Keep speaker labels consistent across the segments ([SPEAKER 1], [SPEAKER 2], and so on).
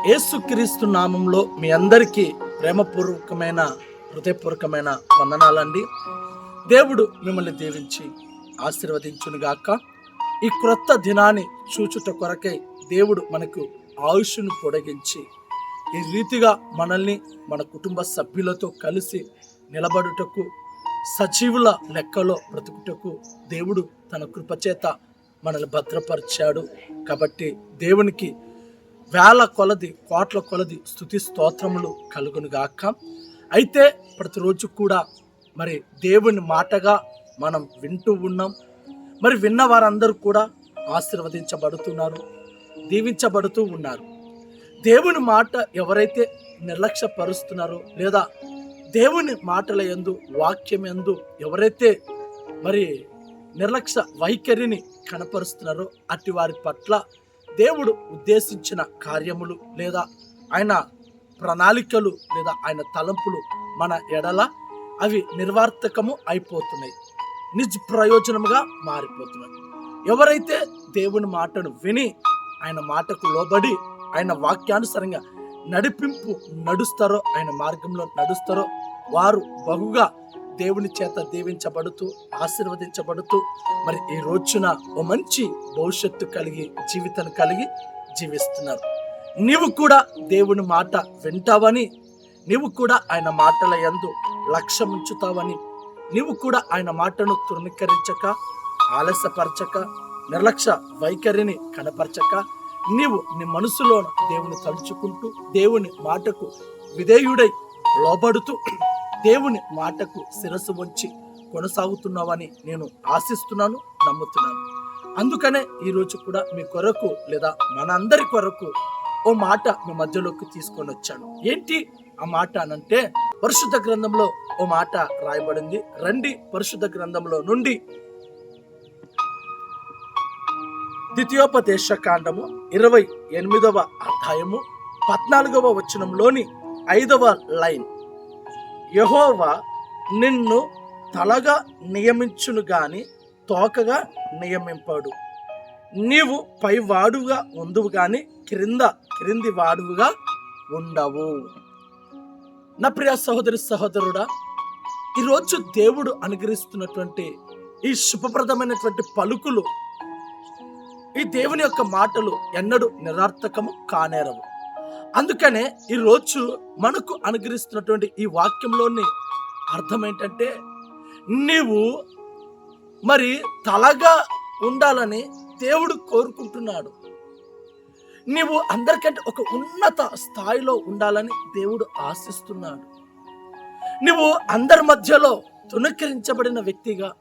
[SPEAKER 1] యేసుక్రీస్తు నామంలో మీ అందరికీ ప్రేమపూర్వకమైన హృదయపూర్వకమైన వందనాలండి. దేవుడు మిమ్మల్ని దీవించి ఆశీర్వదించునుగాక. ఈ క్రొత్త దినాన్ని చూచుట కొరకై దేవుడు మనకు ఆయుష్ను పొడిగించి ఈ రీతిగా మనల్ని మన కుటుంబ సభ్యులతో కలిసి నిలబడుటకు, సజీవుల లెక్కలో బ్రతుకుటకు దేవుడు తన కృపచేత మనల్ని భద్రపరిచాడు. కాబట్టి దేవునికి వేల కొలది కోట్ల కొలది స్తుతి స్తోత్రములు కలుగునుగాక. అయితే ప్రతిరోజు కూడా మరి దేవుని మాటగా మనం వింటూ ఉన్నాం. మరి విన్న వారందరూ కూడా ఆశీర్వదించబడుతున్నారు, దీవించబడుతూ ఉన్నారు. దేవుని మాట ఎవరైతే నిర్లక్ష్యపరుస్తున్నారో లేదా దేవుని మాటల యందు, వాక్యం యందు ఎవరైతే మరి నిర్లక్ష్య వైఖరిని కనపరుస్తున్నారో అట్టి వారి పట్ల దేవుడు ఉద్దేశించిన కార్యములు లేదా ఆయన ప్రణాళికలు లేదా ఆయన తలంపులు మన ఎడల అవి నిర్వార్థకము అయిపోతున్నాయి, నిష్ప్రయోజనముగా మారిపోతున్నాయి. ఎవరైతే దేవుని మాటను విని ఆయన మాటకు లోబడి ఆయన వాక్యానుసారంగా నడుస్తారో, ఆయన మార్గంలో నడుస్తారో వారు బహుగా దేవుని చేత దీవించబడుతూ ఆశీర్వదించబడుతూ మరి ఈ రోజున ఓ మంచి భవిష్యత్తు కలిగి జీవితం కలిగి జీవిస్తున్నారు. నీవు కూడా దేవుని మాట వింటావని, నీవు కూడా ఆయన మాటల యందు లక్ష్యం ఉంచుతావని, నీవు కూడా ఆయన మాటను తృణీకరించక, ఆలస్యపరచక, నిర్లక్ష్య వైఖరిని కనపరచక, నీవు నీ మనసులో దేవుని తలుచుకుంటూ దేవుని మాటకు విధేయుడై లోబడుతూ దేవుని మాటకు శిరస్సు వంచి కొనసాగుతున్నావని నేను ఆశిస్తున్నాను, నమ్ముతున్నాను. అందుకనే ఈరోజు కూడా మీ కొరకు లేదా మనందరి కొరకు ఓ మాట మీ మధ్యలోకి తీసుకొని వచ్చాను. ఏంటి ఆ మాట అనంటే, పరిశుద్ధ గ్రంథంలో ఓ మాట రాయబడింది. రండి పరిశుద్ధ గ్రంథంలో నుండి ద్వితీయోపదేశ కాండము 28వ అధ్యాయము 14వ వచనంలోని 5వ లైన్, యెహోవా నిన్ను తలగా నియమించును గాని తోకగా నియమింపడు, నీవు పైవాడుగా ఉందువు గాని క్రింది వాడుగా ఉండవు. నా ప్రియ సహోదరి సహోదరుడా, ఈరోజు దేవుడు అనుగ్రహిస్తున్నటువంటి ఈ శుభప్రదమైనటువంటి పలుకులు, ఈ దేవుని యొక్క మాటలు ఎన్నడూ నిరర్థకము కానేరవు. అందుకనే ఈరోజు మనకు అనుగ్రహిస్తున్నటువంటి ఈ వాక్యంలోని అర్థం ఏంటంటే, నీవు మరి తలగా ఉండాలని దేవుడు కోరుకుంటున్నాడు. నీవు అందరికంటే ఒక ఉన్నత స్థాయిలో ఉండాలని దేవుడు ఆశిస్తున్నాడు. నువ్వు అందరి మధ్యలో తునీకరించబడిన వ్యక్తిగా,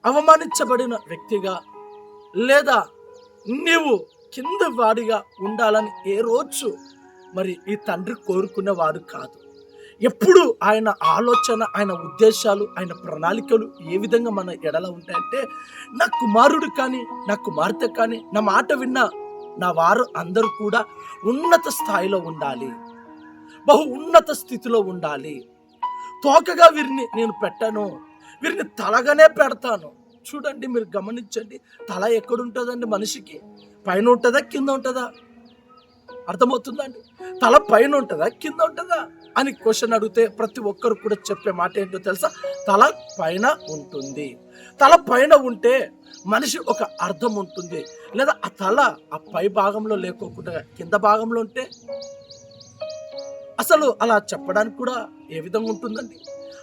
[SPEAKER 1] అవమానించబడిన వ్యక్తిగా లేదా నీవు కింద వాడిగా ఉండాలని ఏ రోజు మరి ఈ తండ్రి కోరుకునేవాడు కాదు. ఎప్పుడు ఆయన ఆలోచన, ఆయన ఉద్దేశాలు, ఆయన ప్రణాళికలు ఏ విధంగా మన ఎడల ఉంటాయంటే, నా కుమారుడు కానీ నా కుమార్తె కానీ నా మాట విన్న నా వారు అందరూ కూడా ఉన్నత స్థాయిలో ఉండాలి, బహు ఉన్నత స్థితిలో ఉండాలి. తోకగా వీరిని నేను పెట్టను, వీరిని తలగానే పెడతాను. చూడండి, మీరు గమనించండి, తల ఎక్కడుంటుందండి మనిషికి? పైన ఉంటుందా కింద ఉంటుందా? అర్థమవుతుందండి? తల పైన ఉంటుందా కింద ఉంటుందా అని క్వశ్చన్ అడిగితే ప్రతి ఒక్కరు కూడా చెప్పే మాట ఏంటో తెలుసా? తల పైన ఉంటుంది. తల పైన ఉంటే మనిషి ఒక అర్థం ఉంటుంది. లేదా ఆ తల ఆ పై భాగంలో లేకోకుండా కింద భాగంలో ఉంటే అసలు అలా చెప్పడానికి కూడా ఏ విధంగా ఉంటుందండి?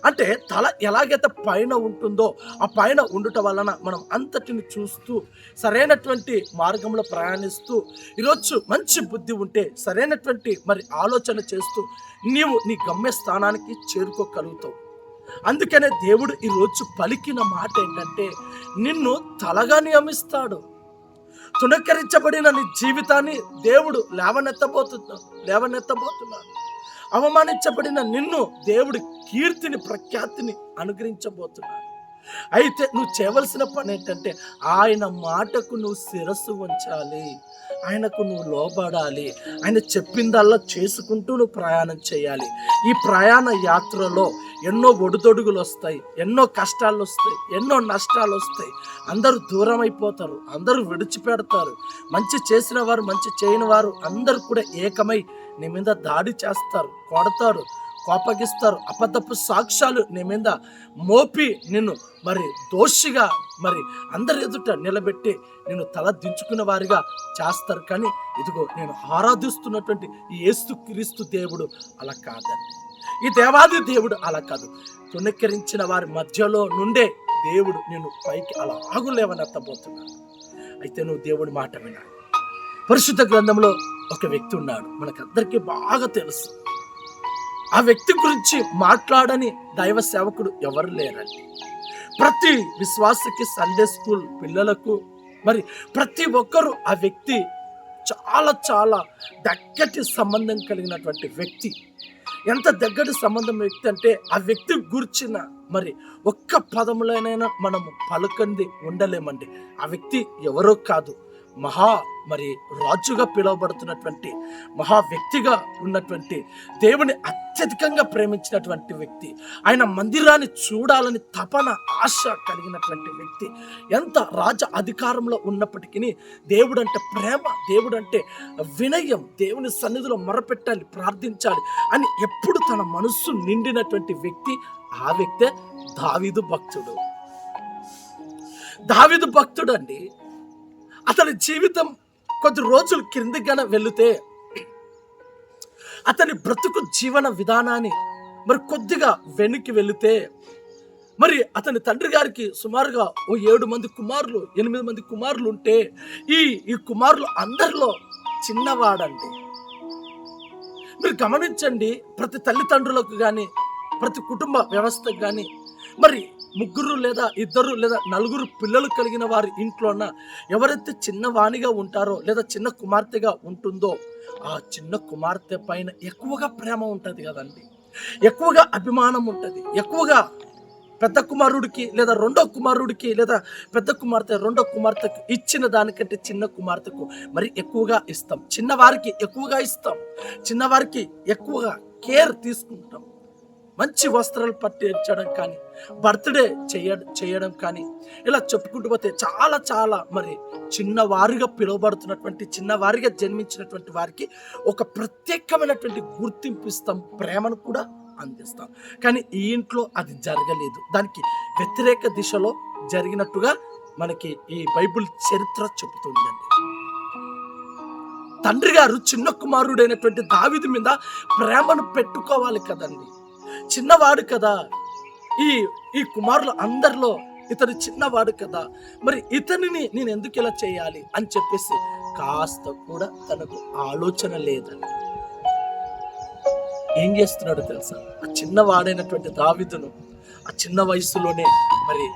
[SPEAKER 1] అంటే తల ఎలాగైతే పైన ఉంటుందో ఆ పైన ఉండుట వలన మనం అంతటిని చూస్తూ సరైనటువంటి మార్గంలో ప్రయాణిస్తూ ఈరోజు మంచి బుద్ధి ఉంటే సరైనటువంటి మరి ఆలోచన చేస్తూ నీవు నీ గమ్య స్థానానికి చేరుకోగలుగుతావు. అందుకనే దేవుడు ఈరోజు పలికిన మాట ఏంటంటే, నిన్ను తలగా నియమిస్తాడు. తునీకరించబడిన నీ జీవితాన్ని దేవుడు లేవనెత్తబోతున్నాడు. అవమానించబడిన నిన్ను దేవుడు కీర్తిని, ప్రఖ్యాతిని అనుగ్రహించబోతున్నాడు. అయితే నువ్వు చేయవలసిన పని ఏంటంటే, ఆయన మాటకు నువ్వు శిరస్సు వంచాలి, ఆయనకు నువ్వు లోబడాలి. ఆయన చెప్పిందల్లా చేసుకుంటూ నువ్వు ప్రయాణం చేయాలి. ఈ ప్రయాణ యాత్రలో ఎన్నో ఒడిదొడుగులు వస్తాయి, ఎన్నో కష్టాలు వస్తాయి, ఎన్నో నష్టాలు వస్తాయి. అందరూ దూరం అయిపోతారు, అందరూ విడిచిపెడతారు. మంచి చేసిన వారు, మంచి చేయని వారు అందరూ కూడా ఏకమై నీ మీద దాడి చేస్తారు, కొడతారు, కోపగిస్తారు. అబద్ధపు సాక్ష్యాలు నీ మీద మోపి నిన్ను మరి దోషిగా మరి అందరి ఎదుట నిలబెట్టి నేను తల దించుకున్న వారిగా చేస్తారు. కానీ ఇదిగో నేను ఆరాధిస్తున్నటువంటి ఈ యేసుక్రీస్తు దేవుడు అలా కాదండి. ఈ దేవాది దేవుడు అలా కాదు. తుణీకరించిన వారి మధ్యలో నుండే దేవుడు నేను పైకి అలా ఆగులేవనెత్తబోతున్నాడు. అయితే నువ్వు దేవుడి మాట వినాలి. పరిశుద్ధ గ్రంథంలో ఒక వ్యక్తి ఉన్నాడు, మనకందరికీ బాగా తెలుసు. ఆ వ్యక్తి గురించి మాట్లాడని దైవ సేవకుడు ఎవరు లేరండి. ప్రతి విశ్వాసకి, సండే స్కూల్ పిల్లలకు మరి ప్రతి ఒక్కరూ ఆ వ్యక్తి చాలా చాలా దగ్గటి సంబంధం కలిగినటువంటి వ్యక్తి. ఎంత దగ్గటి సంబంధం వ్యక్తి అంటే ఆ వ్యక్తి గురించిన మరి ఒక్క పదములైనా మనము పలుకంది ఉండలేమండి. ఆ వ్యక్తి ఎవరో కాదు, మరి రాజుగా పిలువబడుతున్నటువంటి మహా వ్యక్తిగా ఉన్నటువంటి, దేవుని అత్యధికంగా ప్రేమించినటువంటి వ్యక్తి, ఆయన మందిరాన్ని చూడాలని తపన ఆశ కలిగినటువంటి వ్యక్తి. ఎంత రాజ అధికారంలో ఉన్నప్పటికీ దేవుడు అంటే ప్రేమ, దేవుడు అంటే వినయం, దేవుని సన్నిధిలో మొరపెట్టాలి, ప్రార్థించాలి అని ఎప్పుడు తన మనస్సు నిండినటువంటి వ్యక్తి ఆ వ్యక్తే దావీదు భక్తుడు. దావీదు భక్తుడు అండి. అతని జీవితం కొద్ది రోజులు కిందిగానే వెళితే అతని బ్రతుకు జీవన విధానాన్ని మరి కొద్దిగా వెనక్కి వెళితే మరి అతని తండ్రి గారికి సుమారుగా 7 మంది కుమారులు, 8 మంది కుమారులు ఉంటే ఈ కుమారులు అందరిలో చిన్నవాడండి. మీరు గమనించండి, ప్రతి తల్లిదండ్రులకు కానీ ప్రతి కుటుంబ వ్యవస్థకు కానీ మరి 3 లేదా 2 లేదా 4 పిల్లలు కలిగిన వారి ఇంట్లోన ఎవరైతే చిన్నవాణిగా ఉంటారో లేదా చిన్న కుమార్తెగా ఉంటుందో ఆ చిన్న కుమార్తె పైన ఎక్కువగా ప్రేమ ఉంటుంది కదండి, ఎక్కువగా అభిమానం ఉంటుంది. ఎక్కువగా పెద్ద కుమారుడికి లేదా రెండో కుమారుడికి లేదా పెద్ద కుమార్తె రెండో కుమార్తెకు ఇచ్చిన దానికంటే చిన్న కుమార్తెకు మరి ఎక్కువగా ఇస్తాం. చిన్నవారికి ఎక్కువగా ఇస్తాం, చిన్నవారికి ఎక్కువగా కేర్ తీసుకుంటాం. మంచి వస్త్రాలు పట్టించడం కానీ, బర్త్డే చేయడం కానీ, ఇలా చెప్పుకుంటూ పోతే చాలా చాలా మరి చిన్నవారిగా పిలువబడుతున్నటువంటి, చిన్నవారిగా జన్మించినటువంటి వారికి ఒక ప్రత్యేకమైనటువంటి గుర్తింపు ఇస్తాం, ప్రేమను కూడా అందిస్తాం. కానీ ఈ ఇంట్లో అది జరగలేదు. దానికి వ్యతిరేక దిశలో జరిగినట్టుగా మనకి ఈ బైబిల్ చరిత్ర చెబుతుందండి. తండ్రి గారు చిన్న కుమారుడైనటువంటి దావీదు మీద ప్రేమను పెట్టుకోవాలి కదండి. చిన్నవాడు కదా, ఈ కుమారులు అందరిలో ఇతను చిన్నవాడు కదా, మరి ఇతనిని నేను ఎందుకు ఇలా చేయాలి అని చెప్పేసి కాస్త కూడా తనకు ఆలోచన లేదండి. ఏం చేస్తున్నాడో తెలుసా? ఆ చిన్నవాడైనటువంటి దావీదును ఆ చిన్న వయసులోనే మరి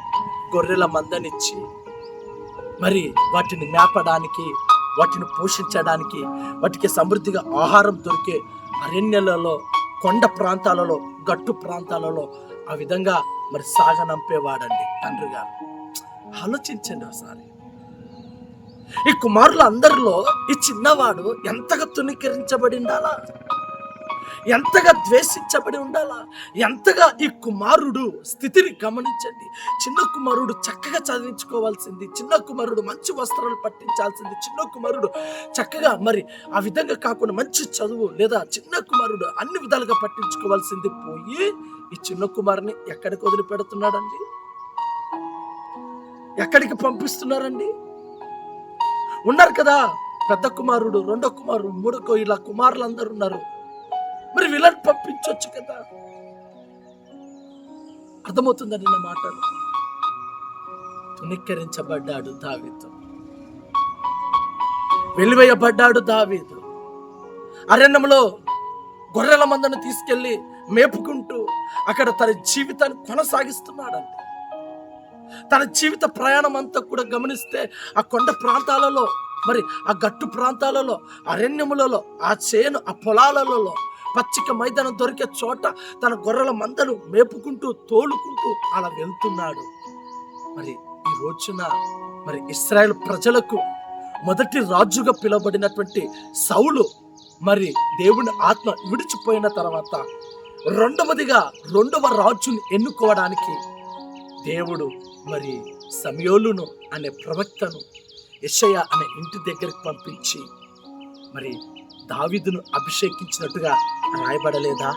[SPEAKER 1] గొర్రెల మందనిచ్చి మరి వాటిని మేపడానికి, వాటిని పోషించడానికి, వాటికి సమృద్ధిగా ఆహారం దొరికే అరణ్యాలలో, కొండ ప్రాంతాలలో, గట్టు ప్రాంతాలలో ఆ విధంగా మరి సాగనంపేవాడండి తండ్రి గారు. ఆలోచించండి ఒకసారి. ఈ కుమారుల అందరిలో ఈ చిన్నవాడు ఎంతగా తుణీకరించబడి ఉండాలా, ఎంతగా ద్వేషించబడి ఉండాలా, ఎంతగా ఈ కుమారుడు స్థితిని గమనించండి. చిన్న కుమారుడు చక్కగా చదివించుకోవాల్సింది, చిన్న కుమారుడు మంచి వస్త్రాలు పట్టించాల్సింది, చిన్న కుమారుడు చక్కగా మరి ఆ విధంగా కాకుండా మంచి చదువు లేదా చిన్న కుమారుడు అన్ని విధాలుగా పట్టించుకోవాల్సింది పోయి ఈ చిన్న కుమారుని ఎక్కడికి వదిలిపెడుతున్నాడండి? ఎక్కడికి పంపిస్తున్నారండి? ఉన్నారు కదా పెద్ద కుమారుడు, రెండో కుమారుడు, మూడో, ఇలా కుమారులు అందరు ఉన్నారు. మరి వీళ్ళని పంపించవచ్చు కదా. అర్థమవుతుందండి నా మాటలు. తుణీకరించబడ్డాడు దావీదు, వెలివేయబడ్డాడు దావీదు. అరణ్యంలో గొర్రెల మందను తీసుకెళ్లి మేపుకుంటూ అక్కడ తన జీవితాన్ని కొనసాగిస్తున్నాడండి. తన జీవిత ప్రయాణం అంతా కూడా గమనిస్తే ఆ కొండ ప్రాంతాలలో, మరి ఆ గట్టు ప్రాంతాలలో, అరణ్యములలో, ఆ చేను, ఆ పొలాలలో, పచ్చిక మైదానం దొరికే చోట తన గొర్రెల మందను మేపుకుంటూ తోలుకుంటూ అలా వెళ్తున్నాడు. మరి ఈ రోజున మరి ఇశ్రాయేలు ప్రజలకు మొదటి రాజుగా పిలువబడినటువంటి సౌలు మరి దేవుని ఆత్మ విడిచిపోయిన తర్వాత రెండవదిగా రెండవ రాజుని ఎన్నుకోవడానికి దేవుడు మరి సమయోలును అనే ప్రవక్తను యెషయా అనే ఇంటి దగ్గరికి పంపించి మరి దావీదును అభిషేకించినట్టుగా రాయబడలేదా?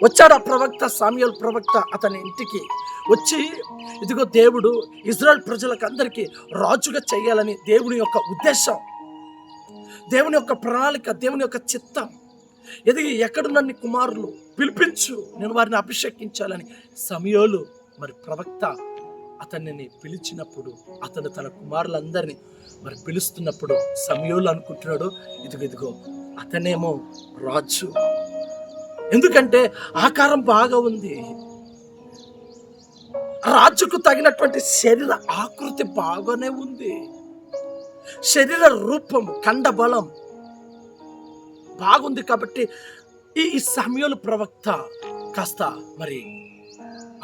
[SPEAKER 1] వచ్చాడు ఆ ప్రవక్త, సమూయేలు ప్రవక్త అతని ఇంటికి వచ్చి, ఇదిగో దేవుడు ఇజ్రాయెల్ ప్రజలకు అందరికీ రాజుగా చేయాలని దేవుని యొక్క ఉద్దేశం, దేవుని యొక్క ప్రణాళిక, దేవుని యొక్క చిత్తం, ఎదిగి ఎక్కడున్న నీ కుమారులు పిలిపించు, నేను వారిని అభిషేకించాలని సమూయేలు మరి ప్రవక్త అతన్ని పిలిచినప్పుడు, అతను తన కుమారులందరినీ మరి పిలుస్తున్నప్పుడు సమూయేలు అనుకుంటున్నాడు, ఇదిగో అతనేమో రాజు. ఎందుకంటే ఆకారం బాగా ఉంది, రాజుకు తగినటువంటి శరీర ఆకృతి బాగానే ఉంది, శరీర రూపం, కండబలం బాగుంది. కాబట్టి ఈ సమూయేలు ప్రవక్త కాస్త మరి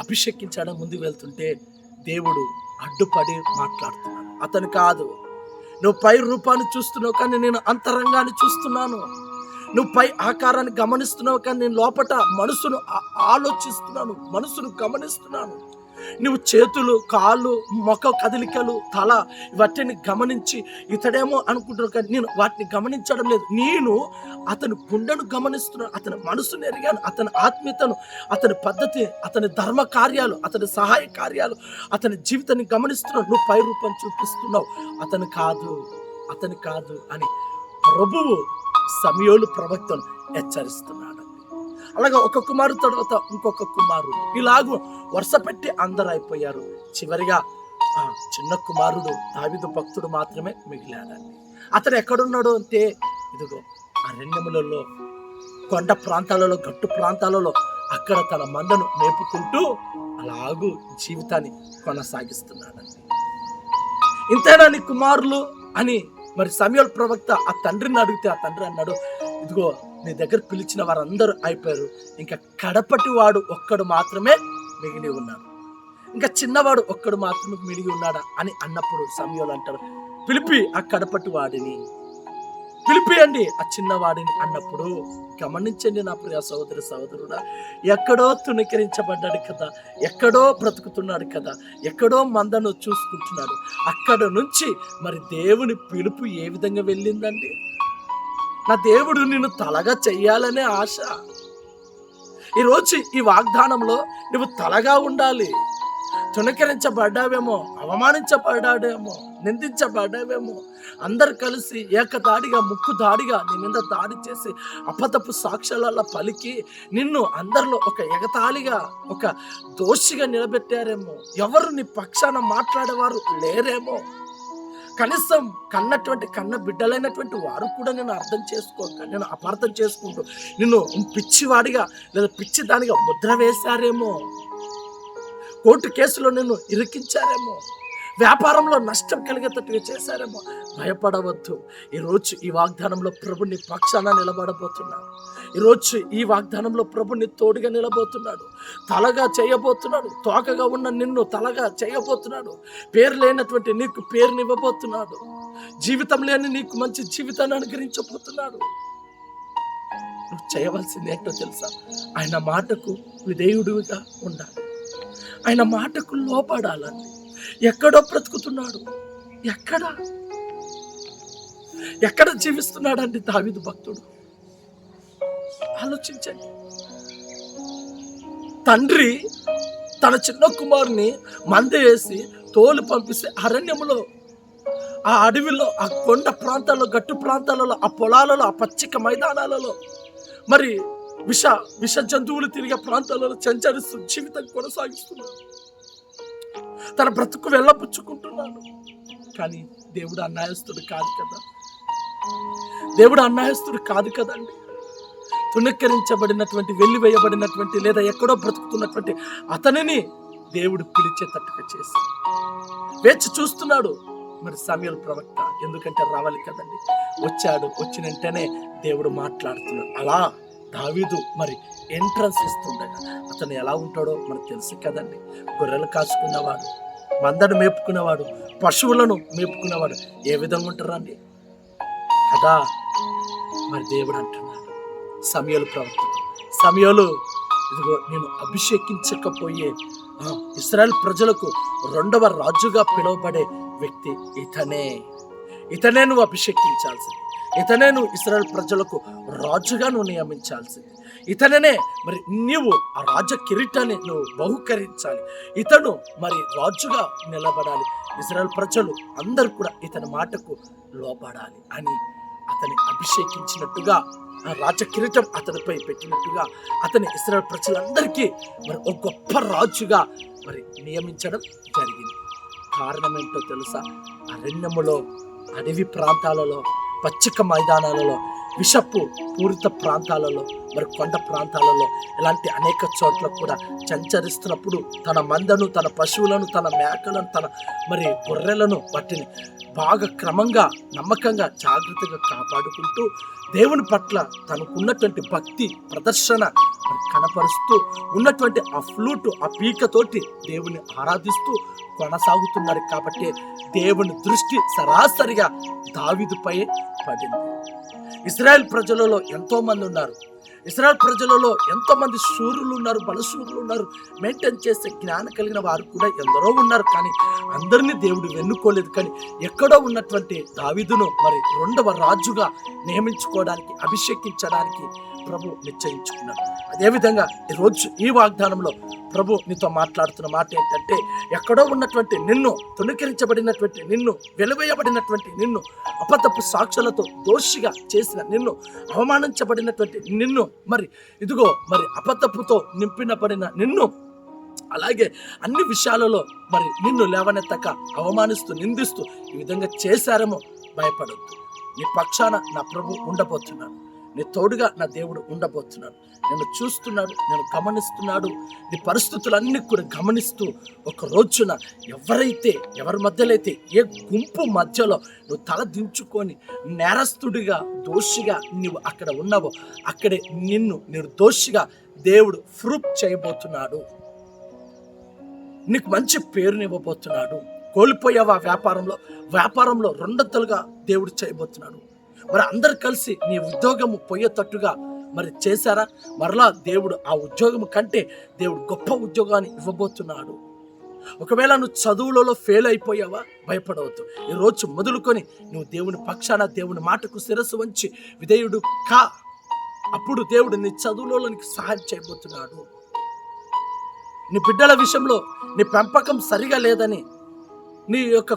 [SPEAKER 1] అభిషేకించడం ముందుకు వెళ్తుంటే దేవుడు అడ్డుపడి మాట్లాడుతున్నాడు. అతను కాదు, నువ్వు పై రూపాన్ని చూస్తున్నావు కానీ నేను అంతరంగాన్ని చూస్తున్నాను, నువ్వు పై ఆకారాన్ని గమనిస్తున్నావు కానీ నేను లోపట మనసును ఆలోచిస్తున్నాను, మనసును గమనిస్తున్నాను. నువ్వు చేతులు, కాళ్ళు, ముఖ కదలికలు, తల వాటిని గమనించి ఇతడేమో అనుకుంటున్నావు కానీ నేను వాటిని గమనించడం లేదు. నేను అతని గుండెను గమనిస్తున్నాను, అతని మనసును ఎరిగాను, అతని ఆత్మీయతను, అతని పద్ధతి, అతని ధర్మ కార్యాలు, అతని సహాయ కార్యాలు, అతని జీవితాన్ని గమనిస్తున్నావు. నువ్వు పై రూపం చూపిస్తున్నావు, అతను కాదు అని ప్రభువు సమూయేలు ప్రవక్తను హెచ్చరిస్తున్నాడు. అలాగే ఒక కుమారుడు తర్వాత ఇంకొక కుమారుడు, ఇలాగూ వరుస పెట్టి అందరూ అయిపోయారు. చివరిగా ఆ చిన్న కుమారుడు దావీదు భక్తుడు మాత్రమే మిగిలాడండి. అతడు ఎక్కడున్నాడు అంటే ఇదిగో అరణ్యములలో, కొండ ప్రాంతాలలో, గట్టు ప్రాంతాలలో అక్కడ తన మందను మేపుకుంటూ అలాగూ జీవితాన్ని కొనసాగిస్తున్నాడండి. ఇంతేనా నీ కుమారులు అని మరి సమూయేలు ప్రవక్త ఆ తండ్రిని అడిగితే, ఆ తండ్రి అన్నాడు, ఇదిగో నీ దగ్గర పిలిచిన వారందరూ అయిపోయారు, ఇంకా కడపటి వాడు ఒక్కడు మాత్రమే మిగిలి ఉన్నాడు, ఇంకా చిన్నవాడు ఒక్కడు మాత్రమే మిగిలి ఉన్నాడా అని అన్నప్పుడు సమూయేలు అంటారు, పిలిపి ఆ కడపటి వాడిని పిలిపియండి, ఆ చిన్నవాడిని అన్నప్పుడు గమనించండి నా ప్రియ సహోదరి సహోదరుడా, ఎక్కడో తుణీకరించబడ్డాడు కదా, ఎక్కడో బ్రతుకుతున్నాడు కదా, ఎక్కడో మందను చూసుకుంటున్నాడు, అక్కడ నుంచి మరి దేవుని పిలుపు ఏ విధంగా వెళ్ళిందండి? నా దేవుడు నిన్ను తలగా చెయ్యాలనే ఆశ. ఈరోజు ఈ వాగ్దానంలో నువ్వు తలగా ఉండాలి. తుణీకరించబడ్డావేమో, అవమానించబడ్డాడేమో, నిందించబడ్డావేమో, అందరు కలిసి ఏకదాడిగా, ముక్కుదాడిగా నీ మీద దాడి చేసి అబద్ధపు సాక్ష్యాల పలికి నిన్ను అందరిలో ఒక ఎగతాళిగా, ఒక దోషిగా నిలబెట్టారేమో, ఎవరు నీ పక్షాన మాట్లాడేవారు లేరేమో, కనీసం కన్న బిడ్డలైనటువంటి వారు కూడా నేను అర్థం చేసుకోక, నేను అపార్థం చేసుకుంటూ నిన్ను పిచ్చివాడిగా లేదా పిచ్చిదానిగా ముద్ర వేశారేమో, కోర్టు కేసులో నిన్ను ఇరికించారేమో, వ్యాపారంలో నష్టం కలిగేటట్టుగా చేశారేమో. భయపడవద్దు. ఈరోజు ఈ వాగ్దానంలో ప్రభు నీ పక్షాన నిలబడబోతున్నాడు. ఈరోజు ఈ వాగ్దానంలో ప్రభు నీ తోడుగా నిలబోతున్నాడు. తలగా చేయబోతున్నాడు. తోకగా ఉన్న నిన్ను తలగా చేయబోతున్నాడు. పేరు లేనటువంటి నీకు పేరునివ్వబోతున్నాడు. జీవితం లేని నీకు మంచి జీవితాన్ని అనుగ్రహించబోతున్నాడు. నువ్వు చేయవలసింది ఏంటో తెలుసా? ఆయన మాటకు విధేయుడిగా ఉండాలి. ఆయన మాటకు లోపడాలని. ఎక్కడో బ్రతుకుతున్నాడు, ఎక్కడ జీవిస్తున్నాడండి దావీదు భక్తుడు? ఆలోచించండి. తండ్రి తన చిన్న కుమారుని మంద వేసి తోలు పంపిస్తే అరణ్యములో, ఆ అడవిలో, ఆ కొండ ప్రాంతాల్లో, గట్టు ప్రాంతాలలో, ఆ పొలాలలో, ఆ పచ్చిక మైదానాలలో మరి విష జంతువులు తిరిగే ప్రాంతాలలో సంచరిస్తూ జీవితం కొనసాగిస్తున్నాడు. తన బ్రతుకు వెళ్ళబుచ్చుకుంటున్నాడు. కానీ దేవుడు అన్యాయస్తుడు కాదు కదా, దేవుడు అన్యాయస్తుడు కాదు కదండి. తుణీకరించబడినటువంటి, వెలివేయబడినటువంటి లేదా ఎక్కడో బ్రతుకుతున్నటువంటి అతనిని దేవుడు పిలిచేటట్టుగా చేసి వేచి చూస్తున్నాడు. మరి సమూయేలు ప్రవక్త ఎందుకంటే రావాలి కదండి. వచ్చాడు. వచ్చిన వెంటనే దేవుడు మాట్లాడుతున్నాడు. అలా దావీదు మరి ఎంట్రన్స్ ఇస్తుండగా అతను ఎలా ఉంటాడో మనకు తెలుసు కదండి. గొర్రెలు కాచుకున్నవాడు, మందను మేపుకునేవాడు, పశువులను మేపుకునేవాడు ఏ విధంగా ఉంటారండి కదా. మరి దేవుడు అంటున్నాడు సమూయేలు ప్రవక్తతో, సమయంలో ఇదిగో నేను అభిషేకించకపోయే ఇశ్రాయేల్ ప్రజలకు 2వ రాజుగా పిలువబడే వ్యక్తి ఇతనే నువ్వు అభిషేకించాల్సింది. ఇతనే నువ్వు ఇశ్రాయేల్ ప్రజలకు రాజుగా నువ్వు నియమించాల్సింది. ఇతననే మరి నీవు ఆ రాజ కిరీటాన్ని నువ్వు బహుకరించాలి. ఇతను మరి రాజుగా నిలబడాలి. ఇశ్రాయేల్ ప్రజలు అందరూ కూడా ఇతని మాటకు లోబడాలి అని అతని అభిషేకించినట్టుగా, ఆ రాజ కిరీటం అతనిపై పెట్టినట్టుగా అతని ఇశ్రాయేల్ ప్రజలందరికీ మరి ఒక గొప్ప రాజుగా మరి నియమించడం జరిగింది. కారణం ఏంటో తెలుసా? అరణ్యములో, అడవి ప్రాంతాలలో, పచ్చిక మైదానాలలో, విషపు పూరిత ప్రాంతాలలో, మరి కొండ ప్రాంతాలలో, ఇలాంటి అనేక చోట్ల కూడా సంచరిస్తున్నప్పుడు తన మందను, తన పశువులను, తన మేకలను, తన మరి గొర్రెలను వాటిని బాగా క్రమంగా, నమ్మకంగా, జాగ్రత్తగా కాపాడుకుంటూ దేవుని పట్ల తనకున్నటువంటి భక్తి ప్రదర్శన మరి కనపరుస్తూ ఉన్నటువంటి ఆ ఫ్లూటు, ఆ పీకతోటి దేవుని ఆరాధిస్తూ కొనసాగుతున్నాడు. కాబట్టి దేవుని దృష్టి సరాసరిగా దావీదుపై పడింది. ఇశ్రాయేల్ ప్రజలలో ఎంతో మంది ఉన్నారు. ఇశ్రాయేల్ ప్రజలలో ఎంతో మంది శూరులు ఉన్నారు, బలశూరులు ఉన్నారు, మెయింటైన్ చేసే జ్ఞానం కలిగిన వారు కూడా ఎందరో ఉన్నారు. కానీ అందరినీ దేవుడు వెన్నుకోలేదు. కానీ ఎక్కడో ఉన్నటువంటి దావీదును మరి 2వ రాజుగా నియమించుకోవడానికి, అభిషేకించడానికి ప్రభు నిశ్చయించుకున్నాడు. అదేవిధంగా ఈరోజు ఈ వాగ్దానంలో ప్రభు నీతో మాట్లాడుతున్న మాట ఏంటంటే, ఎక్కడో ఉన్నటువంటి నిన్ను, తుణీకరించబడినటువంటి నిన్ను, వెలివేయబడినటువంటి నిన్ను, అబద్ధపు సాక్షులతో దోషిగా చేసిన నిన్ను, అవమానించబడినటువంటి నిన్ను, మరి ఇదిగో మరి అబద్ధపుతో నింపినబడిన నిన్ను, అలాగే అన్ని విషయాలలో మరి నిన్ను లేవనెత్తక అవమానిస్తూ, నిందిస్తూ ఈ విధంగా చేశారేమో భయపడొద్దు. నీ పక్షాన నా ప్రభు ఉండబోతున్నాడు. నీ తోడుగా నా దేవుడు ఉండబోతున్నాడు. నేను చూస్తున్నాడు, నేను గమనిస్తున్నాడు. నీ పరిస్థితులన్నీ కూడా గమనిస్తూ ఒక రోజున ఎవరి మధ్యలో అయితే, ఏ గుంపు మధ్యలో నువ్వు తల దించుకొని నేరస్తుడిగా, దోషిగా నువ్వు అక్కడ ఉన్నావో అక్కడే నిన్ను నిర్దోషిగా దేవుడు ప్రూఫ్ చేయబోతున్నాడు. నీకు మంచి పేరునివ్వబోతున్నాడు. కోల్పోయావా వ్యాపారంలో 2 దేవుడు చేయబోతున్నాడు. మరి అందరు కలిసి నీ ఉద్యోగము పోయేటట్టుగా మరి చేశారా? మరలా దేవుడు ఆ ఉద్యోగం కంటే దేవుడు గొప్ప ఉద్యోగాన్ని ఇవ్వబోతున్నాడు. ఒకవేళ నువ్వు చదువులలో ఫెయిల్ అయిపోయావా? భయపడవద్దు. ఈ రోజు మొదలుకొని నువ్వు దేవుని పక్షాన, దేవుని మాటకు శిరస్సు వంచి విధేయుడు కా. అప్పుడు దేవుడు నీ చదువులలో నీకు సహాయం చేయబోతున్నాడు. నీ బిడ్డల విషయంలో నీ పెంపకం సరిగా లేదని, నీ యొక్క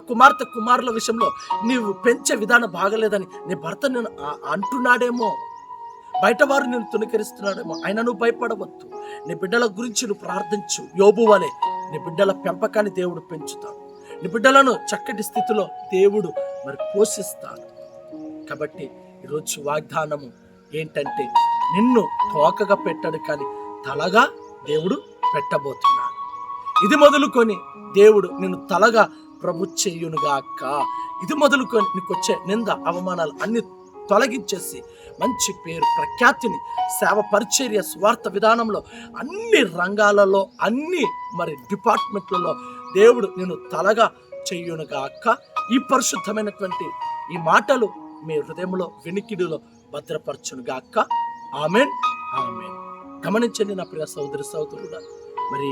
[SPEAKER 1] కుమారుల విషయంలో నీవు పెంచే విధానం బాగలేదని నీ భర్త నేను అంటున్నాడేమో, బయట వారు నేను తుణీకరిస్తున్నాడేమో, అయినా నువ్వు భయపడవద్దు. నీ బిడ్డల గురించి నువ్వు ప్రార్థించు. యోబు వలె నీ బిడ్డల పెంపకాన్ని దేవుడు పెంచుతాడు. నీ బిడ్డలను చక్కటి స్థితిలో దేవుడు మరి పోషిస్తాడు. కాబట్టి ఈరోజు వాగ్దానము ఏంటంటే, నిన్ను తోకగా పెట్టాడు కానీ తలగా దేవుడు పెట్టబోతున్నాడు. ఇది మొదలుకొని దేవుడు నిన్ను తలగా ప్రభు చెయ్యునుగాక. ఇది మొదలుకొని నీకు వచ్చే నింద, అవమానాలు అన్ని తొలగించేసి మంచి పేరు, ప్రఖ్యాతిని, సేవ పరిచర్య, స్వార్థ విధానంలో, అన్ని రంగాలలో, అన్ని మరి డిపార్ట్మెంట్లలో దేవుడు నేను తలగా చెయ్యునుగాక. ఈ పరిశుద్ధమైనటువంటి ఈ మాటలు మీ హృదయంలో, వెనికిడిలో భద్రపరచునుగాక. Amen, amen. గమనించండి నా ప్రియ సహోదరి సహోదరుడా, మరి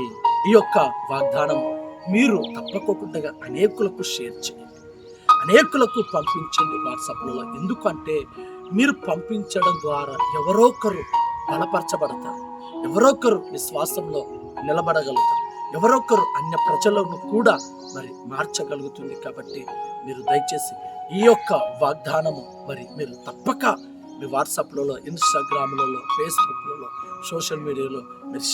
[SPEAKER 1] ఈ యొక్క వాగ్దానం మీరు తప్పకుండా అనేకులకు షేర్ చేయండి, అనేకులకు పంపించండి వాట్సాప్లలో. ఎందుకంటే మీరు పంపించడం ద్వారా ఎవరో ఒకరు బలపరచబడతారు, ఎవరో ఒకరు విశ్వాసంలో నిలబడగలుగుతారు, ఎవరో ఒకరు అన్య ప్రజలను కూడా మరి మార్చగలుగుతుంది. కాబట్టి మీరు దయచేసి ఈ యొక్క వాగ్దానము మరి మీరు తప్పక మీ వాట్సాప్లలో, ఇన్స్టాగ్రామ్లలో, ఫేస్బుక్లలో, సోషల్ మీడియాలో మీరు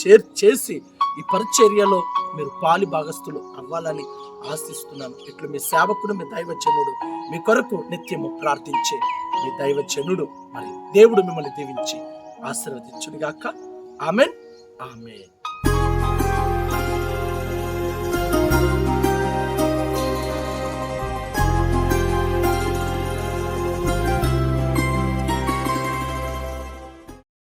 [SPEAKER 1] షేర్ చేసి ఈ పరిచర్యలో మీరు పాలి భాగస్థులు అవ్వాలని ఆశిస్తున్నాను. ఇట్లు మీ సేవకుడు, మీ దైవజనుడు, మీ కొరకు నిత్యము ప్రార్థించే మీ దైవజనుడు, మరి దేవుడు మిమ్మల్ని దీవించి ఆశీర్వదించునుగాక. Amen, amen.